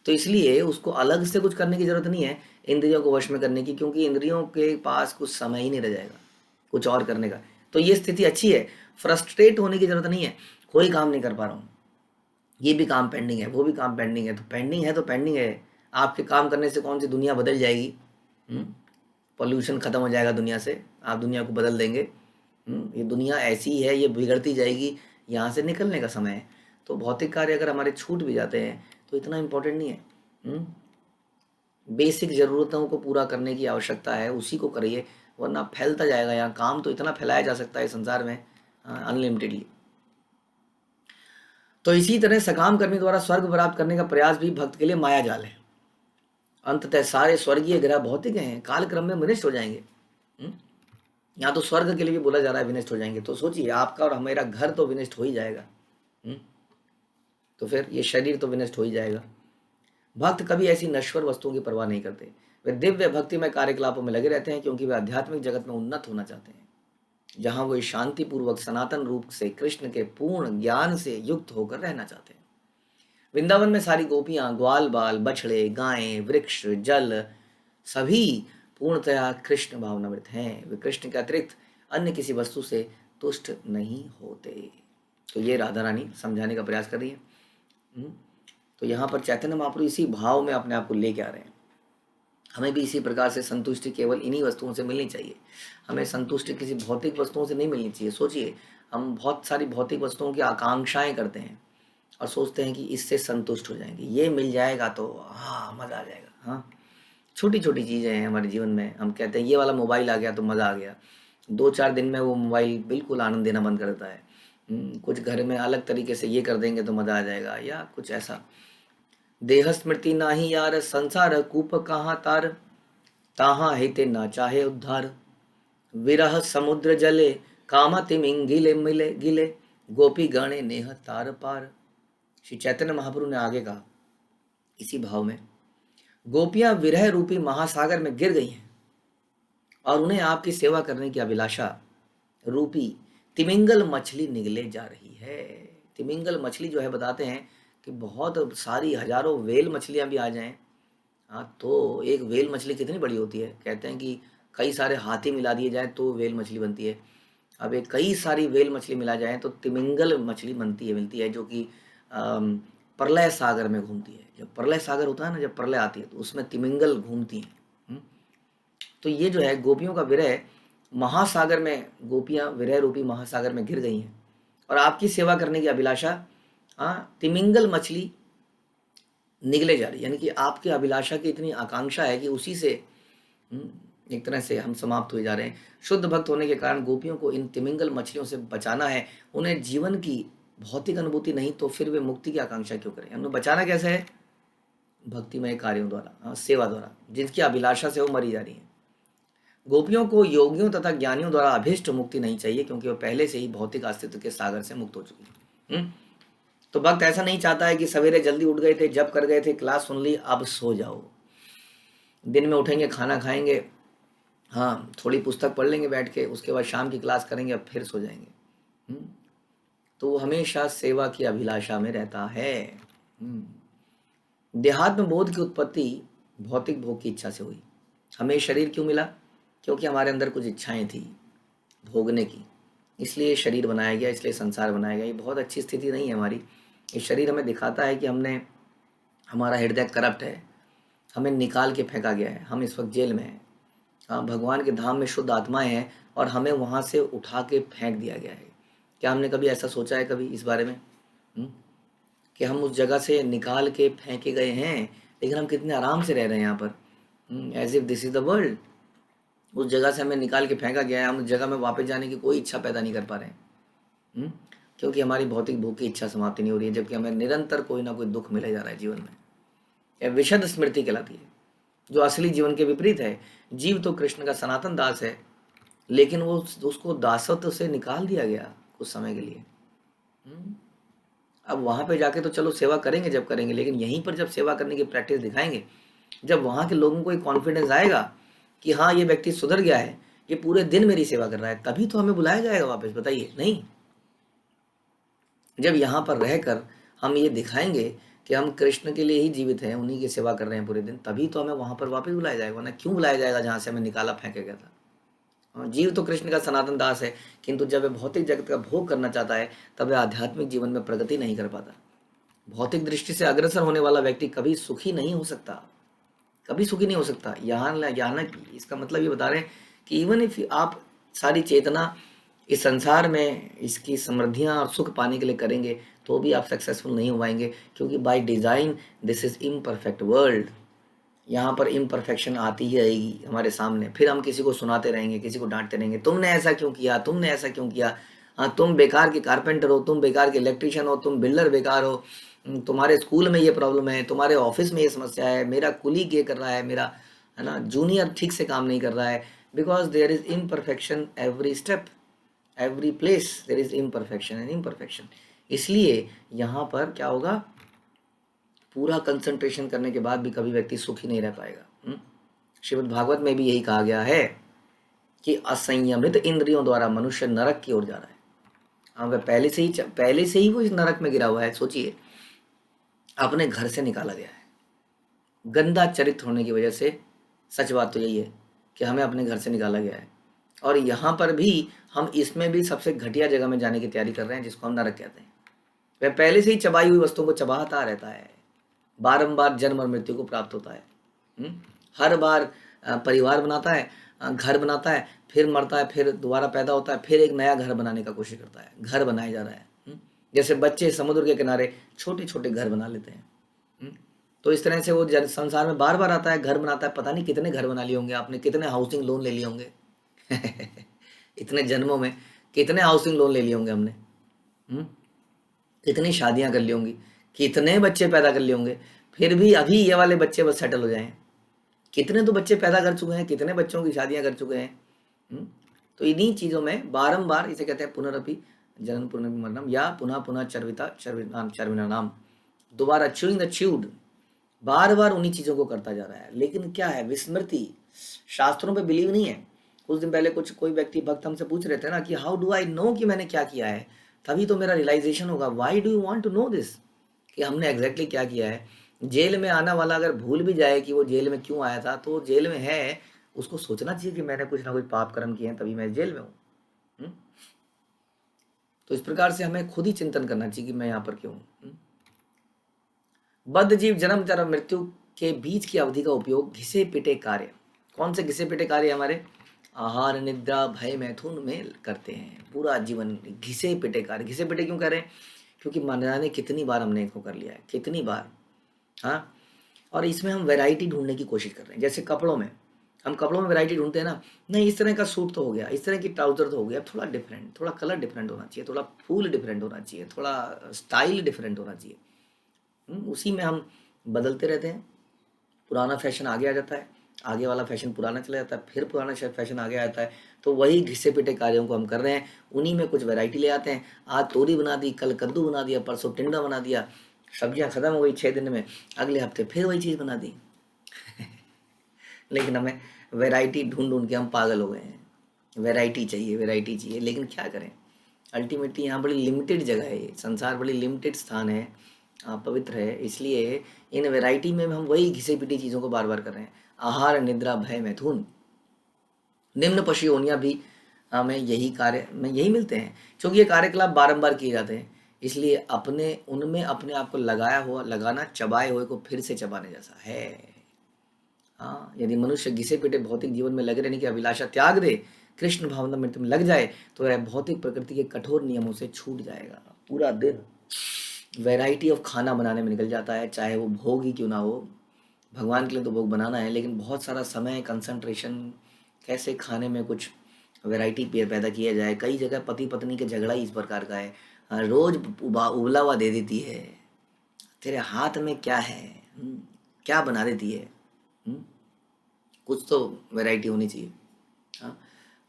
तो इसलिए उसको अलग से कुछ करने की ज़रूरत नहीं है इंद्रियों को वश में करने की, क्योंकि इंद्रियों के पास कुछ समय ही नहीं रह जाएगा कुछ और करने का। तो ये स्थिति अच्छी है, फ्रस्ट्रेट होने की ज़रूरत नहीं है। कोई काम नहीं कर पा रहा हूँ, ये भी काम पेंडिंग है, वो भी काम पेंडिंग है, तो पेंडिंग है तो पेंडिंग है। आपके काम करने से कौन सी दुनिया बदल जाएगी? पॉल्यूशन ख़त्म हो जाएगा दुनिया से, आप दुनिया को बदल देंगे? ये दुनिया ऐसी ही है, ये बिगड़ती जाएगी, यहाँ से निकलने का समय है। तो भौतिक कार्य अगर हमारे छूट भी जाते हैं तो इतना इम्पोर्टेंट नहीं है। बेसिक ज़रूरतों को पूरा करने की आवश्यकता है, उसी को करिए, वरना फैलता जाएगा। यहाँ काम तो इतना फैलाया जा सकता है संसार में अनलिमिटेडली। तो इसी तरह सकाम कर्मी द्वारा स्वर्ग प्राप्त करने का प्रयास भी भक्त के लिए माया जाल है। अंततः सारे स्वर्गीय ग्रह भौतिक हैं, काल क्रम में विनष्ट हो जाएंगे। यहाँ तो स्वर्ग के लिए भी बोला जा रहा है विनष्ट हो जाएंगे, तो सोचिए आपका और मेरा घर तो विनष्ट हो ही जाएगा। तो फिर ये शरीर तो विनष्ट हो ही जाएगा। भक्त कभी ऐसी नश्वर वस्तुओं की परवाह नहीं करते, वे दिव्य भक्तिमय कार्यकलापों में लगे रहते हैं, क्योंकि वे आध्यात्मिक जगत में उन्नत होना चाहते हैं, जहां वे शांतिपूर्वक सनातन रूप से कृष्ण के पूर्ण ज्ञान से युक्त होकर रहना चाहते हैं। वृंदावन में सारी गोपियां, ग्वाल बाल, बछड़े, गायें, वृक्ष, जल सभी पूर्णतया कृष्ण भावनामृत हैं। वे कृष्ण के अतिरिक्त अन्य किसी वस्तु से तुष्ट नहीं होते। तो ये राधा रानी समझाने का प्रयास कर रही है। तो यहाँ पर चैतन्य महाप्रभु इसी भाव में अपने आप को लेके आ रहे हैं। हमें भी इसी प्रकार से संतुष्टि केवल इन्हीं वस्तुओं से मिलनी चाहिए। हमें संतुष्टि किसी भौतिक वस्तुओं से नहीं मिलनी चाहिए। सोचिए, हम बहुत सारी भौतिक वस्तुओं की आकांक्षाएं करते हैं और सोचते हैं कि इससे संतुष्ट हो जाएंगे, ये मिल जाएगा तो हाँ मज़ा आ जाएगा। हाँ, छोटी छोटी चीज़ें हैं हमारे जीवन में। हम कहते हैं ये वाला मोबाइल आ गया तो मज़ा आ गया, 2-4 दिन में वो मोबाइल बिल्कुल आनंद देना बंद कर देता है। कुछ घर में अलग तरीके से ये कर देंगे तो मज़ा आ जाएगा, या कुछ ऐसा। देह स्मृति नाही यार, संसार कूप कहाँ तार, ताहाँ हिते ना चाहे उद्धार, विरह समुद्र जले, कामति मिंगिले मिले गिले, गोपी गणे नेह तार पार। श्री चैतन्य महाप्रभु ने आगे कहा इसी भाव में, गोपियां विरह रूपी महासागर में गिर गई हैं और उन्हें आपकी सेवा करने की अभिलाषा रूपी तिमिंगल मछली निगले जा रही है। तिमिंगल मछली जो है, बताते हैं कि बहुत सारी हजारों वेल मछलियां भी आ जाएं, हाँ, तो एक वेल मछली कितनी बड़ी होती है? कहते हैं कि कई सारे हाथी मिला दिए जाएं तो वेल मछली बनती है। अब एक कई सारी वेल मछली मिला जाए तो तिमिंगल मछली बनती है, मिलती है, जो कि प्रलय सागर में घूमती है। जब प्रलय सागर होता है ना, जब प्रलय आती है तो उसमें तिमिंगल घूमती हैं। तो ये जो है गोपियों का विरह महासागर में, गोपियां विरह रूपी महासागर में गिर गई हैं और आपकी सेवा करने की अभिलाषा, हाँ, तिमिंगल मछली निगले जा रही है। यानी कि आपकी अभिलाषा की इतनी आकांक्षा है कि उसी से एक तरह से हम समाप्त हुए जा रहे हैं। शुद्ध भक्त होने के कारण गोपियों को इन तिमिंगल मछलियों से बचाना है। उन्हें जीवन की भौतिक अनुभूति नहीं तो फिर वे मुक्ति की आकांक्षा क्यों करें? उन्हें बचाना कैसे है? भक्तिमय कार्यों द्वारा, सेवा द्वारा, जिनकी अभिलाषा से वो मरी जा रही है। गोपियों को योगियों तथा ज्ञानियों द्वारा अभिष्ट मुक्ति नहीं चाहिए, क्योंकि वो पहले से ही भौतिक अस्तित्व के सागर से मुक्त हो चुकी है। तो भक्त ऐसा नहीं चाहता है कि सवेरे जल्दी उठ गए थे, जब कर गए थे, क्लास सुन ली, अब सो जाओ। दिन में उठेंगे, खाना खाएंगे, हाँ थोड़ी पुस्तक पढ़ लेंगे बैठ के, उसके बाद शाम की क्लास करेंगे, अब फिर सो जाएंगे। हम्म, तो वो हमेशा सेवा की अभिलाषा में रहता है। देहात में बोध की उत्पत्ति भौतिक भोग की इच्छा से हुई। हमें शरीर क्यों मिला? क्योंकि हमारे अंदर कुछ इच्छाएं थी भोगने की, इसलिए शरीर बनाया गया, इसलिए संसार बनाया गया। ये बहुत अच्छी स्थिति नहीं है हमारी। ये शरीर हमें दिखाता है कि हमारा हृदय करप्ट है, हमें निकाल के फेंका गया है, हम इस वक्त जेल में हैं। हाँ, भगवान के धाम में शुद्ध आत्माएं हैं और हमें वहाँ से उठा के फेंक दिया गया है। क्या हमने कभी ऐसा सोचा है कभी इस बारे में? हम्म? कि हम उस जगह से निकाल के फेंके गए हैं, लेकिन हम कितने आराम से रह रहे हैं यहाँ पर, as if this is the world. उस जगह से हमें निकाल के फेंका गया है, हम उस जगह में वापस जाने की कोई इच्छा पैदा नहीं कर पा रहे हैं। क्योंकि हमारी भौतिक भूख की इच्छा समाप्ति नहीं हो रही है, जबकि हमें निरंतर कोई ना कोई दुख मिले जा रहा है जीवन में। यह विशद स्मृति कहलाती है, जो असली जीवन के विपरीत है। जीव तो कृष्ण का सनातन दास है, लेकिन वो उसको दासत्व से निकाल दिया गया कुछ समय के लिए। अब वहाँ पे जाके तो चलो सेवा करेंगे जब करेंगे, लेकिन यहीं पर जब सेवा करने की प्रैक्टिस दिखाएंगे, जब वहाँ के लोगों को एक कॉन्फिडेंस आएगा कि हाँ ये व्यक्ति सुधर गया है, ये पूरे दिन मेरी सेवा कर रहा है, तभी तो हमें बुलाया जाएगा वापस। बताइए, नहीं? जब यहाँ पर रहकर हम ये दिखाएंगे कि हम कृष्ण के लिए ही जीवित हैं, उन्हीं की सेवा कर रहे हैं पूरे दिन, तभी तो हमें वहाँ पर वापस बुलाया जाएगा। वरना क्यों बुलाया जाएगा जहाँ से हमें निकाला फेंका गया था? जीव तो कृष्ण का सनातन दास है, किंतु जब वह भौतिक जगत का भोग करना चाहता है, तब वह आध्यात्मिक जीवन में प्रगति नहीं कर पाता। भौतिक दृष्टि से अग्रसर होने वाला व्यक्ति कभी सुखी नहीं हो सकता, कभी सुखी नहीं हो सकता। यहाँ इसका मतलब ये बता रहे हैं कि इवन इफ आप सारी चेतना इस संसार में इसकी समृद्धियाँ और सुख पाने के लिए करेंगे, तो भी आप सक्सेसफुल नहीं हो पाएंगे, क्योंकि by design this is imperfect world. यहाँ पर इम्परफेक्शन आती ही रहेगी हमारे सामने, फिर हम किसी को सुनाते रहेंगे, किसी को डांटते रहेंगे, तुमने ऐसा क्यों किया, तुमने ऐसा क्यों किया, हाँ तुम बेकार के कारपेंटर हो, तुम बेकार के इलेक्ट्रिशियन हो, तुम बिल्डर बेकार हो, तुम्हारे स्कूल में ये प्रॉब्लम है, तुम्हारे ऑफिस में ये समस्या है, मेरा कुलीग ये कर रहा है, मेरा है ना जूनियर ठीक से काम नहीं कर रहा है। Because there is imperfection every step, every place there is imperfection and imperfection. इसलिए यहाँ पर क्या होगा, पूरा कंसंट्रेशन करने के बाद भी कभी व्यक्ति सुखी नहीं रह पाएगा। श्रीमद् भागवत में भी यही कहा गया है कि असंयमित इंद्रियों द्वारा मनुष्य नरक की ओर जा रहा है। हाँ, वह पहले से ही वो इस नरक में गिरा हुआ है। सोचिए, अपने घर से निकाला गया है गंदा चरित्र होने की वजह से। सच बात तो यही है कि हमें अपने घर से निकाला गया है, और यहाँ पर भी हम इसमें भी सबसे घटिया जगह में जाने की तैयारी कर रहे हैं, जिसको हम नरक कहते हैं। वह पहले से ही चबाई हुई वस्तुओं को चबाता रहता है, बारंबार जन्म और मृत्यु को प्राप्त होता है। हर बार परिवार बनाता है, घर बनाता है, फिर मरता है, फिर दोबारा पैदा होता है, फिर एक नया घर बनाने का कोशिश करता है। घर बनाया जा रहा है। जैसे बच्चे समुद्र के किनारे छोटे छोटे घर बना लेते हैं, तो इस तरह से वो संसार में बार बार आता है, घर बनाता है। पता नहीं कितने घर बना लिए होंगे आपने, कितने हाउसिंग लोन ले लिए होंगे इतने जन्मों में कितने हाउसिंग लोन ले लिए होंगे हमने, कितनी शादियां कर ली होंगी, कितने बच्चे पैदा कर लिए होंगे, फिर भी अभी ये वाले बच्चे बस सेटल हो जाएं। कितने तो बच्चे पैदा कर चुके हैं, कितने बच्चों की शादियां कर चुके हैं। तो इन्हीं चीज़ों में बारंबार, इसे कहते हैं पुनरअपि जनन पुनर्मरणम, या पुनः पुनः चर्विना नाम, दोबारा च्यूइंग द च्यूड, बार बार उन्हीं चीज़ों को करता जा रहा है। लेकिन क्या है, विस्मृति, शास्त्रों पे बिलीव नहीं है। कुछ दिन पहले कोई व्यक्ति भक्त हमसे पूछ रहे थे ना कि हाउ डू आई नो कि मैंने क्या किया है, तभी तो मेरा रियलाइजेशन होगा। Why do you want to know this, कि हमने एग्जैक्टली क्या किया है। जेल में आना वाला अगर भूल भी जाए कि वो जेल में क्यों आया था, तो जेल में है, उसको सोचना चाहिए कि मैंने कुछ ना कुछ पाप कर्म किए हैं, तभी मैं जेल में हूँ। तो इस प्रकार से हमें खुद ही चिंतन करना चाहिए कि मैं यहाँ पर क्यों हूँ। बद्ध जीव जन्म जन्म मृत्यु के बीच की अवधि का उपयोग घिसे पिटे कार्य, कौन से घिसे पिटे कार्य हमारे, आहार निद्रा भय मैथुन में करते हैं पूरा जीवन। घिसे पिटे कार्य, घिसे पिटे क्यों कर रहे हैं, क्योंकि मन जाने कितनी बार हमने इसको कर लिया है, कितनी बार। हाँ, और इसमें हम वैरायटी ढूंढने की कोशिश कर रहे हैं। जैसे कपड़ों में, हम कपड़ों में वैरायटी ढूंढते हैं ना, नहीं इस तरह का सूट तो हो गया, इस तरह की ट्राउजर तो हो गया, थोड़ा डिफरेंट, थोड़ा कलर डिफरेंट होना चाहिए, थोड़ा फूल डिफरेंट होना चाहिए, थोड़ा स्टाइल डिफरेंट होना चाहिए। उसी में हम बदलते रहते हैं। पुराना फैशन आगे आ जाता है, आगे वाला फैशन पुराना चला जाता है, फिर पुराना फैशन आगे आता है। तो वही घिसे पिटे कार्यों को हम कर रहे हैं, उन्हीं में कुछ वैरायटी ले आते हैं। आज तोरी बना दी, कल कद्दू बना दिया, परसों टिंडा बना दिया, सब्जियां खत्म हो गई 6 दिन में, अगले हफ्ते फिर वही चीज़ बना दी लेकिन हमें वैरायटी ढूंढ ढूंढ के हम पागल हो गए हैं। वैरायटी चाहिए, लेकिन क्या करें, अल्टीमेटली यहाँ बड़ी लिमिटेड जगह है, ये संसार बड़ी लिमिटेड स्थान है, पवित्र है, इसलिए इन वैरायटी में हम वही घिसे पिटी चीज़ों को बार बार कर रहे हैं। आहार निद्रा भय मैथुन, निम्न पशु योनियाँ भी हमें यही कार्य में यही मिलते हैं, क्योंकि ये कार्यकलाप बारंबार किए जाते हैं, इसलिए अपने उनमें अपने आप को लगाना चबाए हुए को फिर से चबाने जैसा है। हाँ, यदि मनुष्य घिसे पिटे भौतिक जीवन में लगे रहने की अभिलाषा त्याग दे, कृष्ण भावना मृत्यु में लग जाए, तो वह भौतिक प्रकृति के कठोर नियमों से छूट जाएगा। पूरा दिन वैरायटी ऑफ खाना बनाने में निकल जाता है, चाहे वो भोग ही क्यों ना हो। भगवान के लिए तो भोग बनाना है, लेकिन बहुत सारा समय, कंसंट्रेशन, कैसे खाने में कुछ वैरायटी पैदा किया जाए। कई जगह पति पत्नी के झगड़ा ही इस प्रकार का है। रोज उबला हुआ दे देती है, तेरे हाथ में क्या है, क्या बना देती है, कुछ तो वैरायटी होनी चाहिए। हाँ,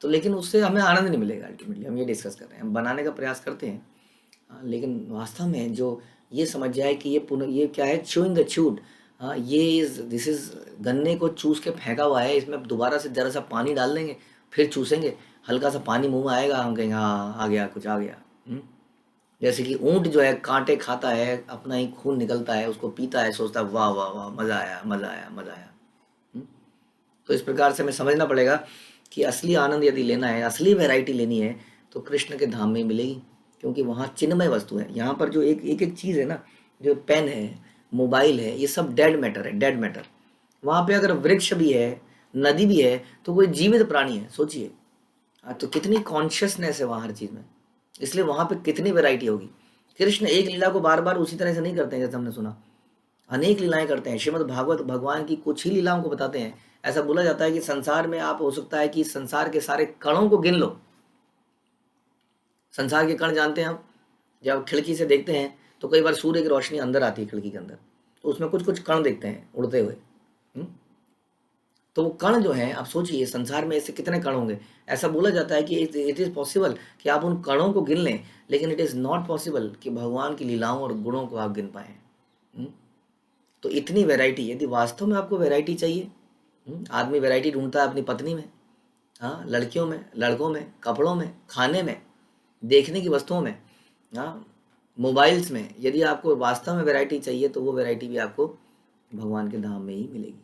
तो लेकिन उससे हमें आनंद नहीं मिलेगा। अल्टीमेटली हम ये डिस्कस कर रहे हैं, हम बनाने का प्रयास करते हैं, लेकिन वास्तव में जो ये समझ जाए कि ये क्या है, chewing the chewed, this is गन्ने को चूस के फेंका हुआ है, इसमें दोबारा से जरा सा पानी डाल देंगे, फिर चूसेंगे, हल्का सा पानी मुंह में आएगा, हम कहेंगे हाँ आ गया, कुछ आ गया। जैसे कि ऊंट जो है कांटे खाता है, अपना ही खून निकलता है, उसको पीता है, सोचता है वाह वाह वाह, मज़ा आया मज़ा आया मज़ा आया। तो इस प्रकार से हमें समझना पड़ेगा कि असली आनंद यदि लेना है, असली वैरायटी लेनी है, तो कृष्ण के धाम में ही मिलेगी, क्योंकि वहाँ चिन्मय वस्तु है। यहाँ पर जो एक एक चीज़ है ना, जो पेन है, मोबाइल है, ये सब डेड मैटर है, डेड मैटर। वहाँ पे अगर वृक्ष भी है, नदी भी है, तो कोई जीवित प्राणी है, सोचिए। तो कितनी कॉन्शियसनेस है वहाँ हर चीज़ में, इसलिए वहाँ पे कितनी वैरायटी होगी। कृष्ण एक लीला को बार बार उसी तरह से नहीं करते हैं, जैसे हमने सुना, अनेक लीलाएं करते हैं। श्रीमद् भागवत भगवान की कुछ ही लीलाओं को बताते हैं। ऐसा बोला जाता है कि संसार में आप हो सकता है कि संसार के सारे कणों को गिन लो। संसार के कण जानते हैं आप, जब खिड़की से देखते हैं तो कई बार सूर्य की रोशनी अंदर आती है खिड़की के अंदर, तो उसमें कुछ कुछ कण देखते हैं उड़ते हुए। तो वो कण जो हैं, आप सोचिए संसार में ऐसे कितने कण होंगे। ऐसा बोला जाता है कि इट इज़ पॉसिबल कि आप उन कणों को गिन लें, लेकिन इट इज़ नॉट पॉसिबल कि भगवान की लीलाओं और गुणों को आप गिन पाएँ। तो इतनी वैरायटी, यदि वास्तव में आपको वैरायटी चाहिए, आदमी वैरायटी ढूंढता है अपनी पत्नी में, हाँ, लड़कियों में, लड़कों में, कपड़ों में, खाने में, देखने की वस्तुओं में, हाँ, मोबाइल्स में। यदि आपको वास्तव में वैरायटी चाहिए, तो वो वैरायटी भी आपको भगवान के धाम में ही मिलेगी।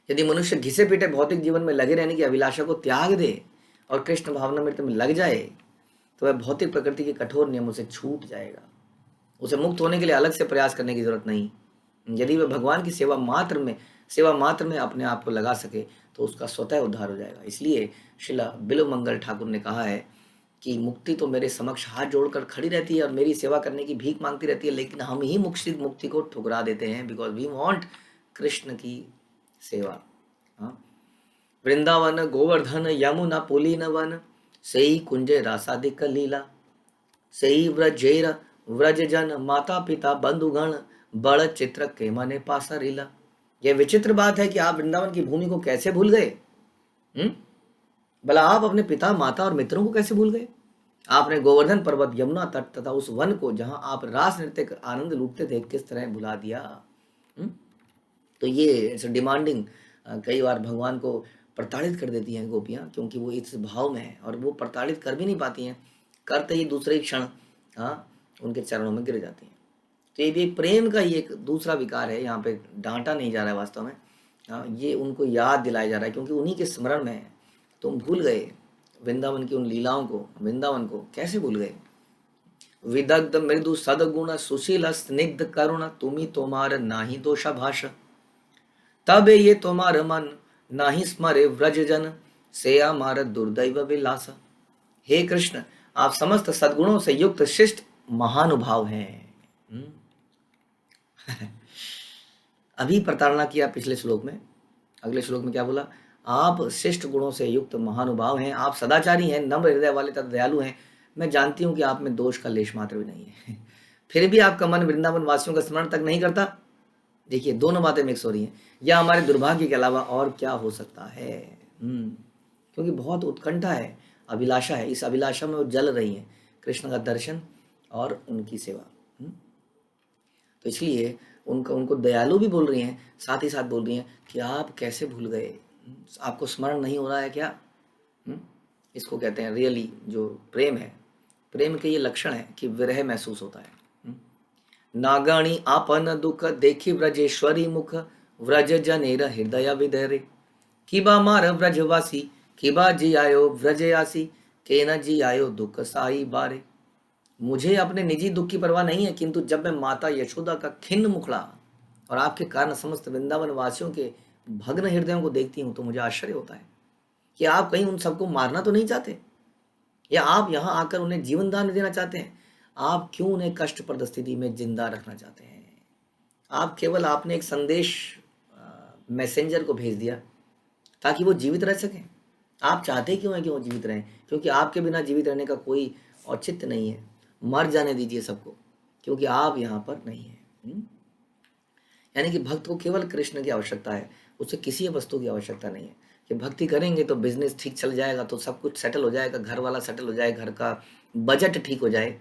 यदि मनुष्य घिसे पीटे भौतिक जीवन में लगे रहने की अभिलाषा को त्याग दे और कृष्ण भावना मृत्यु में लग जाए, तो वह भौतिक प्रकृति के कठोर नियमों से छूट जाएगा। उसे मुक्त होने के लिए अलग से प्रयास करने की जरूरत नहीं। यदि वह भगवान की सेवा मात्र में अपने आप को लगा सके, तो उसका स्वतः उद्धार हो जाएगा। इसलिए श्रीला बिल्वमंगल ठाकुर ने कहा है कि मुक्ति तो मेरे समक्ष हाथ जोड़कर खड़ी रहती है और मेरी सेवा करने की भीख मांगती रहती है, लेकिन हम ही मुक्ति को ठुकरा देते हैं, बिकॉज वी वांट कृष्ण की सेवा। हाँ, वृंदावन गोवर्धन यमुना पुलिन वन, सही कुंजे रासादिक लीला, सही व्रजेर व्रज जन माता पिता बंधुगण, बड़ चित्र के मने पासा रीला। यह विचित्र बात है कि आप वृंदावन की भूमि को कैसे भूल गए। भला आप अपने पिता, माता और मित्रों को कैसे भूल गए। आपने गोवर्धन पर्वत, यमुना तट तथा उस वन को जहां आप रास नृत्य का आनंद लूटते थे, किस तरह भुला दिया। तो ये डिमांडिंग कई बार भगवान को प्रताड़ित कर देती हैं गोपियाँ, क्योंकि वो इस भाव में है और वो प्रताड़ित कर भी नहीं पाती हैं, करते ही दूसरे क्षण उनके चरणों में गिर जाती हैं। तो ये भी प्रेम का ही एक दूसरा विकार है। यहाँ पे डांटा नहीं जा रहा है वास्तव में, ये उनको याद दिलाया जा रहा है, क्योंकि उन्हीं के स्मरण में है। तुम भूल गए वृंदावन की उन लीलाओं को, वृंदावन को कैसे भूल गए। विदग्ध मृदु सदगुण सुशील स्निग्ध करुण, तुम्ही तोमार नाही दोषा भाष, तब ये तोमार मन नाही स्मरे व्रज जन, से अमार दुर्दैव विलास। हे कृष्ण, आप समस्त सद्गुणों से युक्त शिष्ट महानुभाव हैं। अभी प्रताड़ना किया पिछले श्लोक में, अगले श्लोक में क्या बोला, आप शिष्ट गुणों से युक्त महानुभाव हैं, आप सदाचारी हैं, नम्र हृदय वाले तथा दयालु हैं। मैं जानती हूं कि आप में दोष का लेश मात्र भी नहीं है, फिर भी आपका मन वृंदावन वासियों का स्मरण तक नहीं करता। देखिए दोनों बातें मिक्स हो रही हैं, या हमारे दुर्भाग्य के अलावा और क्या हो सकता है। क्योंकि बहुत उत्कंठा है, अभिलाषा है, इस अभिलाषा में वो जल रही हैं, कृष्ण का दर्शन और उनकी सेवा। तो इसलिए उनका उनको दयालु भी बोल रही हैं, साथ ही साथ बोल रही हैं कि आप कैसे भूल गए, आपको स्मरण नहीं हो रहा है क्या? हम्म? इसको कहते हैं रियली जो प्रेम है, प्रेम के ये लक्षण है कि विरह महसूस होता है। नागणी आपन दुख देखी व्रजेश्वरी मुख, व्रज जनेर हृदय विदरे। किबा मार व्रजवासी, किबा जी आयो व्रजयासी, के न जी आयो दुख साई बारे। मुझे अपने निजी दुख की परवाह नहीं है, किंतु जब मैं माता यशोदा का खिन्न मुखड़ा और आपके कारण समस्त वृंदावन वासियों के भग्न हृदयों को देखती हूँ तो मुझे आश्चर्य होता है कि आप कहीं उन सबको मारना तो नहीं चाहते, या आप यहाँ आकर उन्हें जीवन दान देना चाहते हैं? आप क्यों उन्हें कष्टप्रद स्थिति में जिंदा रखना चाहते हैं? आप केवल आपने एक संदेश मैसेंजर को भेज दिया ताकि वो जीवित रह सकें। आप चाहते क्यों हैं कि वो जीवित रहें? क्योंकि आपके बिना जीवित रहने का कोई औचित्य नहीं है। मर जाने दीजिए सबको, क्योंकि आप यहाँ पर नहीं हैं। यानी कि भक्त को केवल कृष्ण की आवश्यकता है, उसे किसी वस्तु की आवश्यकता नहीं है। कि भक्ति करेंगे तो बिजनेस ठीक चल जाएगा, तो सब कुछ सेटल हो जाएगा, घर वाला सेटल हो जाए, घर का बजट ठीक हो जाए,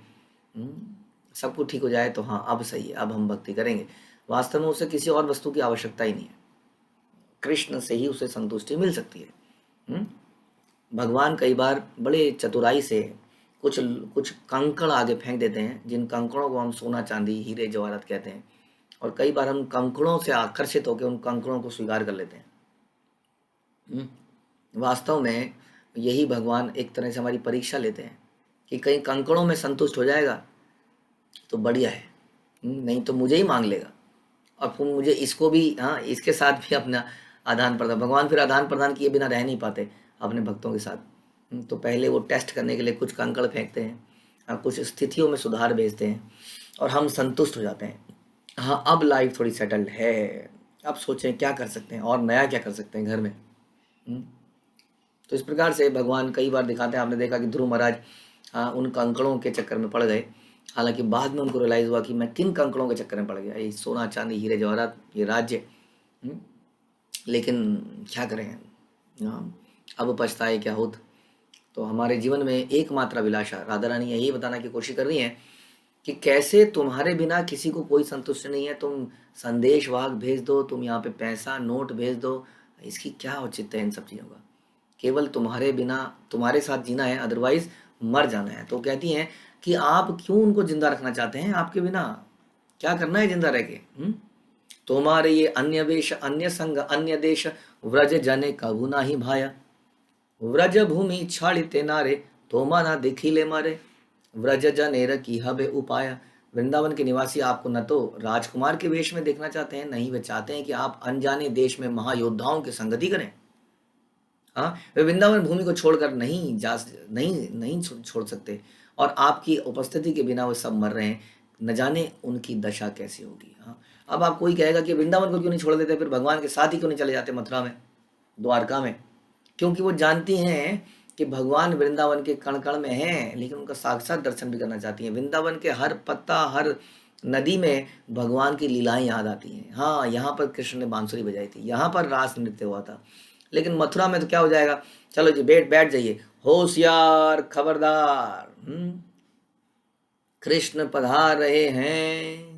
सब कुछ ठीक हो जाए तो हाँ अब सही है, अब हम भक्ति करेंगे। वास्तव में उसे किसी और वस्तु की आवश्यकता ही नहीं है, कृष्ण से ही उसे संतुष्टि मिल सकती है। भगवान कई बार बड़े चतुराई से कुछ कुछ कंकड़ आगे फेंक देते हैं, जिन कंकड़ों को हम सोना चांदी हीरे जवाहरात कहते हैं, और कई बार हम कंकड़ों से आकर्षित होकर उन कंकड़ों को स्वीकार कर लेते हैं। वास्तव में यही भगवान एक तरह से हमारी परीक्षा लेते हैं कि कहीं कंकड़ों में संतुष्ट हो जाएगा तो बढ़िया है, नहीं तो मुझे ही मांग लेगा और फिर मुझे इसको भी, हाँ इसके साथ भी अपना आदान प्रदान। भगवान फिर आदान प्रदान किए बिना रह नहीं पाते अपने भक्तों के साथ। तो पहले वो टेस्ट करने के लिए कुछ कंकड़ फेंकते हैं, कुछ स्थितियों में सुधार भेजते हैं और हम संतुष्ट हो जाते हैं। हाँ अब लाइफ थोड़ी सेटल्ड है, अब सोचें क्या कर सकते हैं और नया क्या कर सकते हैं घर में। तो इस प्रकार से भगवान कई बार दिखाते हैं। आपने देखा कि ध्रुव महाराज उन कंकड़ों के चक्कर में पड़ गए, हालांकि बाद में उनको रियलाइज हुआ कि मैं किन कंकड़ों के चक्कर में पड़ गया, ये सोना चांदी हीरे जवाहरात, ये राज्य। लेकिन क्या करें, अब पछताए क्या होत। तो हमारे जीवन में एकमात्र अभिलाषा राधा रानी यही बताना की कोशिश कर रही हैं कि कैसे तुम्हारे बिना किसी को कोई संतुष्टि नहीं है। तुम संदेश वाहक भेज दो, तुम यहाँ पे पैसा नोट भेज दो, इसकी क्या औचित्य है इन सब चीज़ों का? केवल तुम्हारे बिना तुम्हारे साथ जीना है, अदरवाइज मर जाना है। तो कहती हैं कि आप क्यों उनको जिंदा रखना चाहते हैं? आपके बिना क्या करना है जिंदा रह के? तुम्हारे ये अन्य वेश अन्य संग अन्य देश, व्रज जने कभू ना ही भाया। व्रज भूमि छाड़िते नारे, तोमा ना देखिले मारे। व्रज जनेर की हबे उपाया। वृंदावन के निवासी आपको न तो राजकुमार के वेश में देखना चाहते हैं, नहीं वे चाहते हैं कि आप अनजाने देश में महायोद्धाओं की संगति करें। हाँ वे वृंदावन भूमि को छोड़कर नहीं छोड़ सकते, और आपकी उपस्थिति के बिना वो सब मर रहे हैं। न जाने उनकी दशा कैसी होगी। हाँ अब आप कोई कहेगा कि वृंदावन को क्यों नहीं छोड़ देते, फिर भगवान के साथ ही क्यों नहीं चले जाते मथुरा में, द्वारका में? क्योंकि वो जानती हैं कि भगवान वृंदावन के कण कण में हैं, लेकिन उनका साक्षात दर्शन भी करना चाहती हैं। वृंदावन के हर पत्ता हर नदी में भगवान की लीलाएं याद आती हैं। हाँ यहाँ पर कृष्ण ने बांसुरी बजाई थी, यहाँ पर रास नृत्य हुआ था, लेकिन मथुरा में तो क्या हो जाएगा? चलो जी बैठ जाइए, होशियार खबरदार, कृष्ण पधार रहे हैं।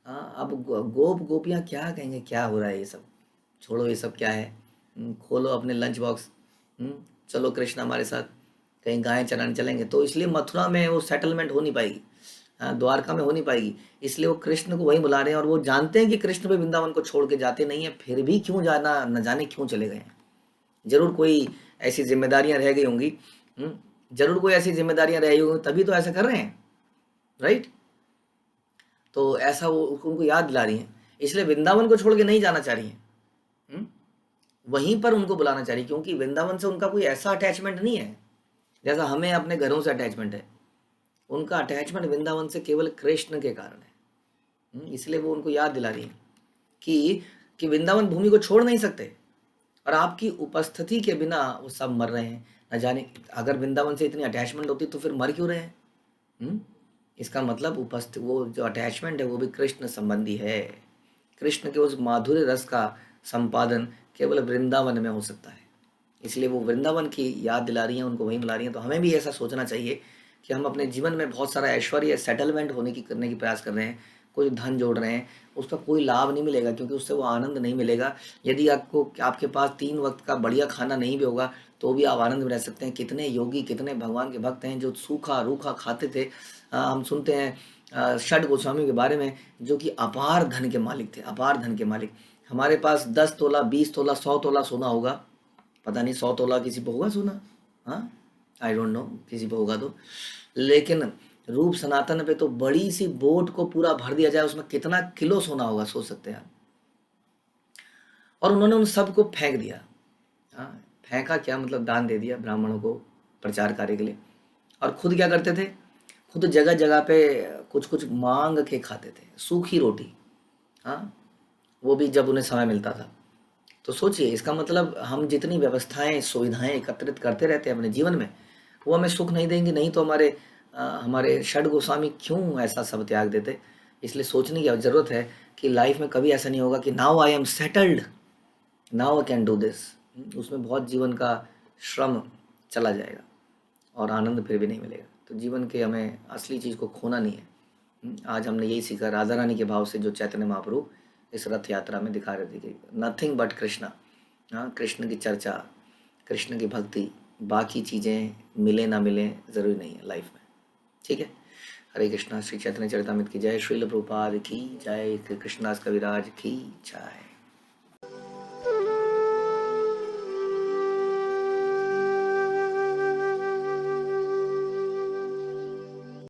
हाँ अब गोप गोपियां क्या कहेंगे, क्या हो रहा है ये सब, छोड़ो ये सब क्या है। खोलो अपने लंच बॉक्स, चलो कृष्ण हमारे साथ कहीं गायें चराने चलेंगे। तो इसलिए मथुरा में वो सेटलमेंट हो नहीं पाएगी, द्वारका में हो नहीं पाएगी, इसलिए वो कृष्ण को वहीं बुला रहे हैं। और वो जानते हैं कि कृष्ण भी वृंदावन को छोड़ के जाते नहीं है, फिर भी क्यों जाना, न जाने क्यों चले गए हैं। जरूर कोई ऐसी जिम्मेदारियां रह गई होंगी, जरूर कोई ऐसी जिम्मेदारियां रह गई होंगी, तभी तो ऐसा कर रहे हैं, राइट? तो ऐसा वो उनको याद दिला रही हैं, इसलिए वृंदावन को छोड़ के नहीं जाना चाह रही हैं, वहीं पर उनको बुलाना चाह रही, क्योंकि वृंदावन से उनका कोई ऐसा अटैचमेंट नहीं है जैसा हमें अपने घरों से अटैचमेंट है। उनका अटैचमेंट वृंदावन से केवल कृष्ण के कारण है। इसलिए वो उनको याद दिला रही है कि वृंदावन भूमि को छोड़ नहीं सकते, और आपकी उपस्थिति के बिना वो सब मर रहे हैं। न जाने अगर वृंदावन से इतनी अटैचमेंट होती तो फिर मर क्यों रहे हैं? इसका मतलब वो जो अटैचमेंट है वो भी कृष्ण संबंधी है। कृष्ण के उस माधुर्य रस का संपादन केवल वृंदावन में हो सकता है, इसलिए वो वृंदावन की याद दिला रही हैं, उनको वहीं बुला रही हैं। तो हमें भी ऐसा सोचना चाहिए कि हम अपने जीवन में बहुत सारा ऐश्वर्य सेटलमेंट करने की प्रयास कर रहे हैं, कोई धन जोड़ रहे हैं, उसका कोई लाभ नहीं मिलेगा, क्योंकि उससे वो आनंद नहीं मिलेगा। यदि आपके पास 3 वक्त का बढ़िया खाना नहीं भी होगा तो भी आप आनंद में रह सकते हैं। कितने योगी, कितने भगवान के भक्त हैं जो सूखा रूखा खाते थे। हम सुनते हैं षड गोस्वामी के बारे में, जो कि अपार धन के मालिक थे, अपार धन के मालिक। हमारे पास 10 तोला, 20 तोला, 100 तोला सोना होगा, पता नहीं 100 तोला किसी पे होगा सोना, हाँ, आई डोंट नो, किसी पे होगा तो। लेकिन रूप सनातन पे तो बड़ी सी बोट को पूरा भर दिया जाए, उसमें कितना किलो सोना होगा, सोच सकते हैं आप। और उन्होंने उन सबको फेंक दिया। हाँ, फेंका क्या मतलब, दान दे दिया ब्राह्मणों को प्रचार कार्य के लिए। और खुद क्या करते थे, खुद जगह जगह पे कुछ कुछ मांग के खाते थे, सूखी रोटी। हाँ, वो भी जब उन्हें समय मिलता था। तो सोचिए, इसका मतलब हम जितनी व्यवस्थाएं, सुविधाएं एकत्रित करते रहते हैं अपने जीवन में, वो हमें सुख नहीं देंगे। नहीं तो हमारे षड गोस्वामी क्यों ऐसा सब त्याग देते। इसलिए सोचने की ज़रूरत है कि लाइफ में कभी ऐसा नहीं होगा कि now I am settled, now I can do this. उसमें बहुत जीवन का श्रम चला जाएगा और आनंद फिर भी नहीं मिलेगा। तो जीवन के हमें असली चीज़ को खोना नहीं है। आज हमने यही सीखा राधा रानी के भाव से, जो चैतन्य महाप्रभु इस रथ यात्रा में दिखा रहे थे कि नथिंग बट कृष्णा। हाँ, कृष्ण की चर्चा, कृष्ण की भक्ति, बाकी चीज़ें मिले ना मिले ज़रूरी नहीं है लाइफ में। ठीक है। हरे कृष्णा। श्री चैतन्य चरितामृत की जय। श्रील प्रभुपाद की जय। कृष्णास कविराज की जय।